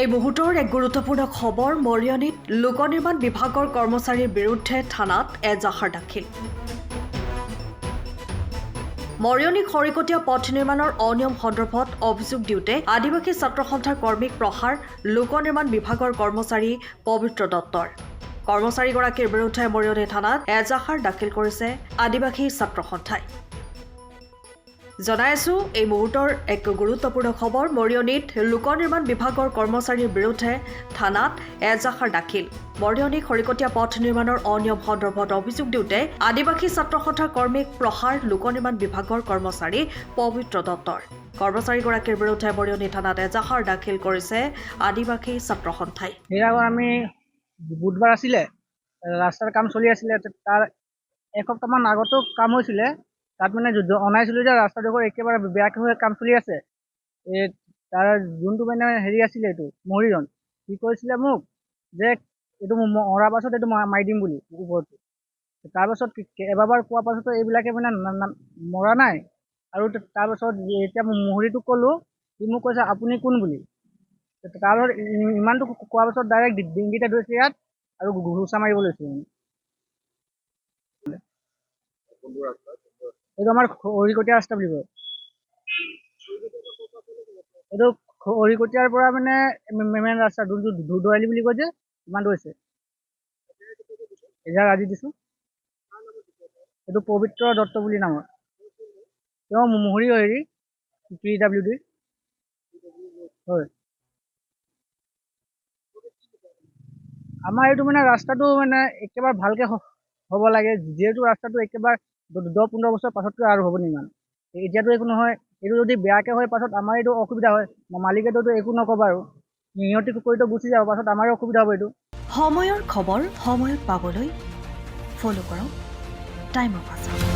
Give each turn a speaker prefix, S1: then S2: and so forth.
S1: এই মুহূৰ্তৰ এক গুৰুত্বপূৰ্ণ খবৰ মৰিয়নীত লোক নিৰ্মাণ বিভাগৰ কৰ্মচাৰীৰ বিৰুদ্ধে থানাত এজাহাৰ দাখিল। মৰিয়নী খৰিকটীয়া পথ নিৰ্মাণৰ অনিয়ম সন্দৰ্ভত অভিযোগ দিওঁতে আদিবাসী ছাত্ৰ সন্থাৰ কৰ্মীক প্ৰহাৰ লোক নিৰ্মাণ বিভাগৰ কৰ্মচাৰী পবিত্ৰ দত্তৰ। কৰ্মচাৰীগৰাকীৰ বিৰুদ্ধে মৰিয়নী থানাত এজাহাৰ দাখিল কৰিছে আদিবাসী ছাত্ৰ সন্থাই। জনাইছো এই মুহূৰ্তৰ এক গুৰুত্বপূৰ্ণ খবৰ মৰিয়নীত লোক নিৰ্মাণ বিভাগৰ কৰ্মচাৰীৰ বিৰুদ্ধে থানাত এজাহাৰ দাখিল। মৰিয়নী খৰিকটীয়া পথ নিৰ্মাণৰ অনিয়ম সন্দৰ্ভত অভিযোগ দিওঁতে আদিবাসী ছাত্ৰ সন্থাৰ কৰ্মীক প্ৰহাৰ লোক নিৰ্মাণ বিভাগৰ কৰ্মচাৰী পবিত্ৰ দত্তৰ। কৰ্মচাৰীগৰাকীৰ বিৰুদ্ধে মৰিয়নী থানাত এজাহাৰ দাখিল কৰিছে আদিবাসী ছাত্ৰ সন্থাই।
S2: আমি বুধবাৰ আছিলে ৰাস্তাৰ কাম চলি আছিলে, তাৰ এসপ্তাহমান আগতো কাম হৈছিলে। তাত মানে অনাইছিলো যে ৰাস্তাডোখৰ একেবাৰে বেয়াকৈ হৈ কাম চলি আছে। তাৰ যোনটো মানে হেৰি আছিলে এইটো মৰিয়ন, সি কৈছিলে মোক যে এইটো মৰাৰ পাছত এইটো মাৰি দিম বুলি ওপৰটো। তাৰপাছত এবাৰ কোৱাৰ পাছতো এইবিলাকে মানে মৰা নাই। আৰু তাৰপাছত এতিয়া মুহুৰীটোক ক'লোঁ, সি মোক কৈছে আপুনি কোন বুলি। তাৰপাছত ইমানটো কোৱাৰ পাছত ডাইৰেক্ট ডিংগিতে ধৰিছে ইয়াত আৰু ঘুচা মাৰিব লৈছে। এইটো আমাৰ খৰিকটীয়া ৰাস্তা বুলি কয়। এইটো খৰিকটীয়াৰ পৰা মানে মেইন ৰাস্তা যোনটো ধুদৰালি বুলি কয় যে ইমান দূৰ হৈছে। এতিয়া আজি দিছো। এইটো পবিত্ৰ দত্ত বুলি নামৰ। তেওঁ মুহুৰী হেৰি PWD হয়। আমাৰ এইটো মানে ৰাস্তাটো মানে একেবাৰে ভালকে হ'ব লাগে, যিহেতু ৰাস্তাটো একেবাৰে 10-15 বছৰ পাছতকৈ আৰু হ'ব নিমান। এতিয়াতো একো নহয়, এইটো যদি বেয়াকৈ হয় পাছত আমাৰ এইটো অসুবিধা হয়। মালিকেতো একো নক'ব আৰু সিহঁতি কৰিতো গুচি যাব, পাছত আমাৰে অসুবিধা হ'ব। এইটো
S1: সময়ৰ খবৰ সময়ত পাবলৈ ফ'ল' কৰক টাইম অফ আছাম।